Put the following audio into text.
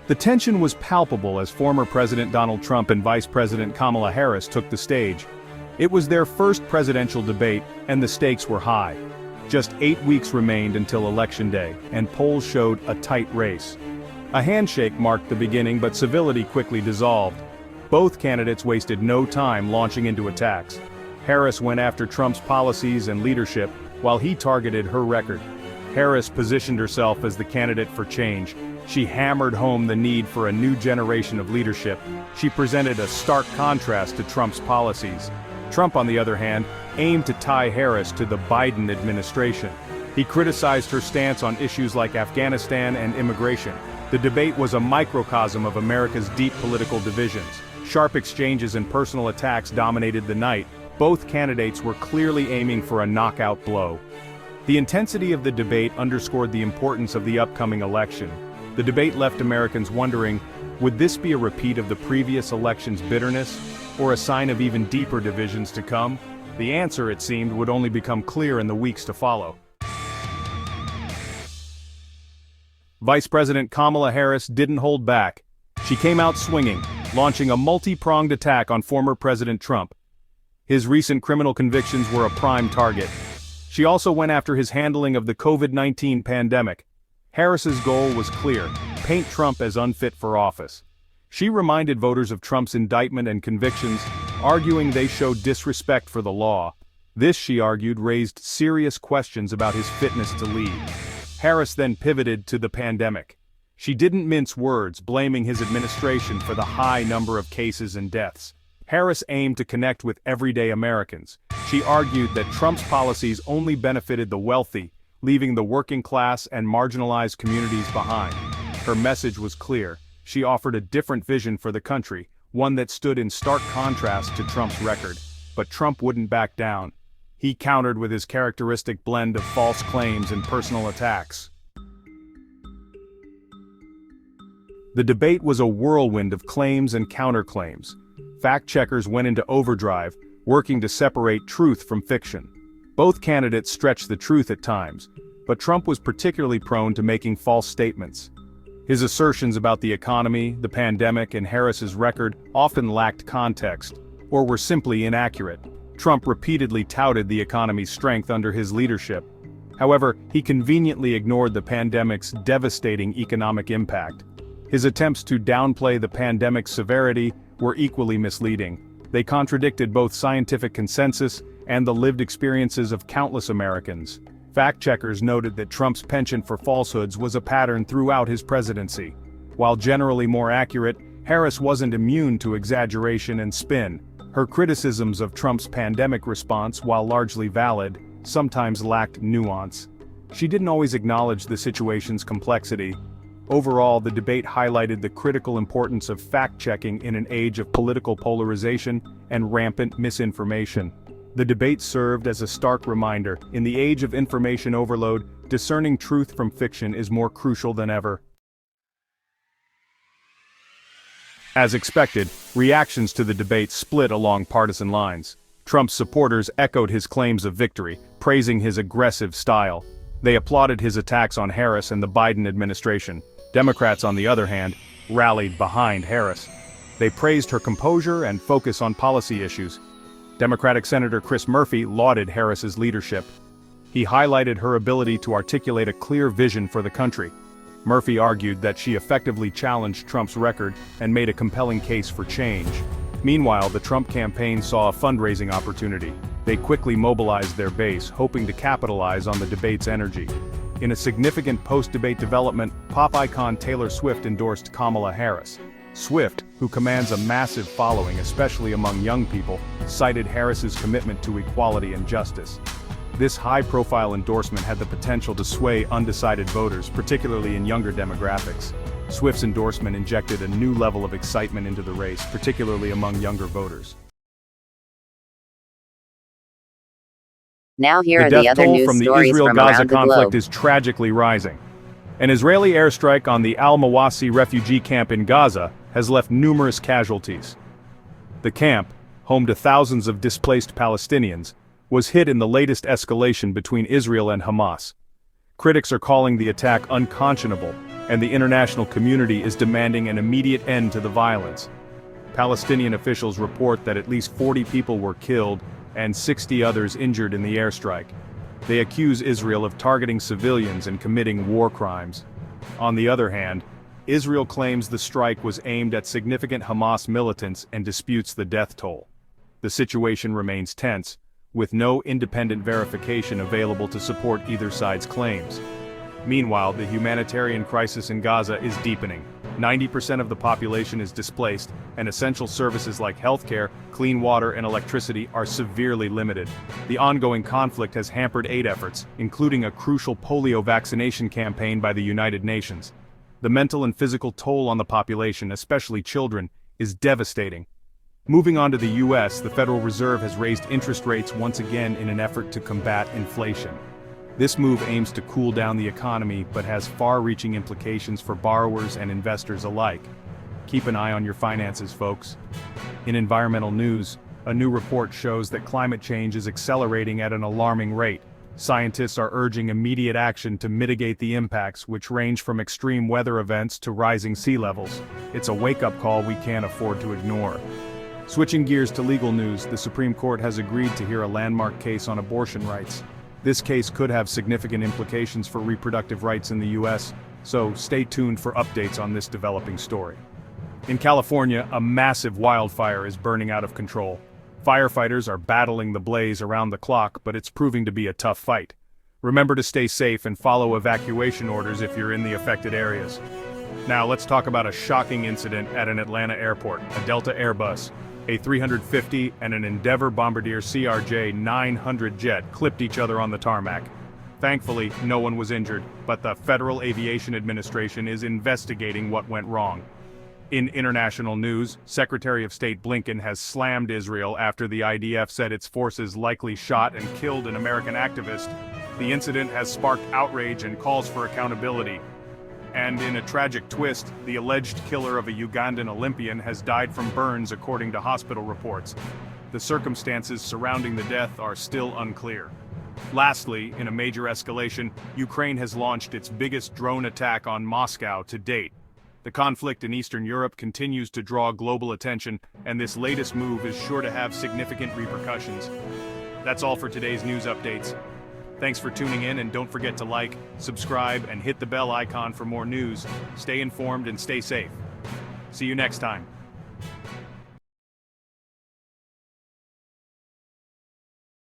The tension was palpable as former President Donald Trump and Vice President Kamala Harris took the stage. It was their first presidential debate, and the stakes were high. Just 8 weeks remained until Election Day, and polls showed a tight race. A handshake marked the beginning, but civility quickly dissolved. Both candidates wasted no time launching into attacks. Harris went after Trump's policies and leadership, while he targeted her record. Harris positioned herself as the candidate for change. She hammered home the need for a new generation of leadership. She presented a stark contrast to Trump's policies. Trump, on the other hand, aimed to tie Harris to the Biden administration. He criticized her stance on issues like Afghanistan and immigration. The debate was a microcosm of America's deep political divisions. Sharp exchanges and personal attacks dominated the night. Both candidates were clearly aiming for a knockout blow. The intensity of the debate underscored the importance of the upcoming election. The debate left Americans wondering, would this be a repeat of the previous election's bitterness, or a sign of even deeper divisions to come? The answer, it seemed, would only become clear in the weeks to follow. Vice President Kamala Harris didn't hold back. She came out swinging, launching a multi-pronged attack on former President Trump. His recent criminal convictions were a prime target. She also went after his handling of the COVID-19 pandemic. Harris's goal was clear: paint Trump as unfit for office. She reminded voters of Trump's indictment and convictions, arguing they showed disrespect for the law. This, she argued, raised serious questions about his fitness to lead. Harris then pivoted to the pandemic. She didn't mince words, blaming his administration for the high number of cases and deaths. Harris aimed to connect with everyday Americans. She argued that Trump's policies only benefited the wealthy, leaving the working class and marginalized communities behind. Her message was clear. She offered a different vision for the country, one that stood in stark contrast to Trump's record. But Trump wouldn't back down. He countered with his characteristic blend of false claims and personal attacks. The debate was a whirlwind of claims and counterclaims. Fact-checkers went into overdrive, working to separate truth from fiction. Both candidates stretched the truth at times, but Trump was particularly prone to making false statements. His assertions about the economy, the pandemic, and Harris's record often lacked context, or were simply inaccurate. Trump repeatedly touted the economy's strength under his leadership. However, he conveniently ignored the pandemic's devastating economic impact. His attempts to downplay the pandemic's severity were equally misleading. They contradicted both scientific consensus and the lived experiences of countless Americans. Fact-checkers noted that Trump's penchant for falsehoods was a pattern throughout his presidency. While generally more accurate, Harris wasn't immune to exaggeration and spin. Her criticisms of Trump's pandemic response, while largely valid, sometimes lacked nuance. She didn't always acknowledge the situation's complexity. Overall, the debate highlighted the critical importance of fact-checking in an age of political polarization and rampant misinformation. The debate served as a stark reminder: in the age of information overload, discerning truth from fiction is more crucial than ever. As expected, reactions to the debate split along partisan lines. Trump's supporters echoed his claims of victory, praising his aggressive style. They applauded his attacks on Harris and the Biden administration. Democrats, on the other hand, rallied behind Harris. They praised her composure and focus on policy issues. Democratic Senator Chris Murphy lauded Harris's leadership. He highlighted her ability to articulate a clear vision for the country. Murphy argued that she effectively challenged Trump's record and made a compelling case for change. Meanwhile, the Trump campaign saw a fundraising opportunity. They quickly mobilized their base, hoping to capitalize on the debate's energy. In a significant post-debate development, pop icon Taylor Swift endorsed Kamala Harris. Swift, who commands a massive following, especially among young people, cited Harris's commitment to equality and justice. This high-profile endorsement had the potential to sway undecided voters, particularly in younger demographics. Swift's endorsement injected a new level of excitement into the race, particularly among younger voters. Now here are the other news from the stories from Israel-Gaza around the conflict globe. is tragically rising. An Israeli airstrike on the Al-Mawasi refugee camp in Gaza has left numerous casualties. The camp, home to thousands of displaced Palestinians, was hit in the latest escalation between Israel and Hamas. Critics are calling the attack unconscionable, and the international community is demanding an immediate end to the violence. Palestinian officials report that at least 40 people were killed and 60 others injured in the airstrike. They accuse Israel of targeting civilians and committing war crimes. On the other hand, Israel claims the strike was aimed at significant Hamas militants and disputes the death toll. The situation remains tense, with no independent verification available to support either side's claims. Meanwhile, the humanitarian crisis in Gaza is deepening. 90% of the population is displaced, and essential services like healthcare, clean water, and electricity are severely limited. The ongoing conflict has hampered aid efforts, including a crucial polio vaccination campaign by the United Nations. The mental and physical toll on the population, especially children, is devastating. Moving on to the US, the Federal Reserve has raised interest rates once again in an effort to combat inflation. This move aims to cool down the economy but has far-reaching implications for borrowers and investors alike. Keep an eye on your finances, folks. In environmental news, a new report shows that climate change is accelerating at an alarming rate. Scientists are urging immediate action to mitigate the impacts, which range from extreme weather events to rising sea levels. It's a wake-up call we can't afford to ignore. Switching gears to legal news, the Supreme Court has agreed to hear a landmark case on abortion rights. This case could have significant implications for reproductive rights in the US, so stay tuned for updates on this developing story. In California, a massive wildfire is burning out of control. Firefighters are battling the blaze around the clock, but it's proving to be a tough fight. Remember to stay safe and follow evacuation orders if you're in the affected areas. Now let's talk about a shocking incident at an Atlanta airport. A Delta Airbus, A350 and an Endeavour Bombardier CRJ-900 jet clipped each other on the tarmac. Thankfully, no one was injured, but the Federal Aviation Administration is investigating what went wrong. In international news, Secretary of State Blinken has slammed Israel after the IDF said its forces likely shot and killed an American activist. The incident has sparked outrage and calls for accountability. And in a tragic twist, the alleged killer of a Ugandan Olympian has died from burns according to hospital reports. The circumstances surrounding the death are still unclear. Lastly, in a major escalation, Ukraine has launched its biggest drone attack on Moscow to date. The conflict in Eastern Europe continues to draw global attention, and this latest move is sure to have significant repercussions. That's all for today's news updates. Thanks for tuning in, and don't forget to like, subscribe, and hit the bell icon for more news. Stay informed and stay safe. See you next time.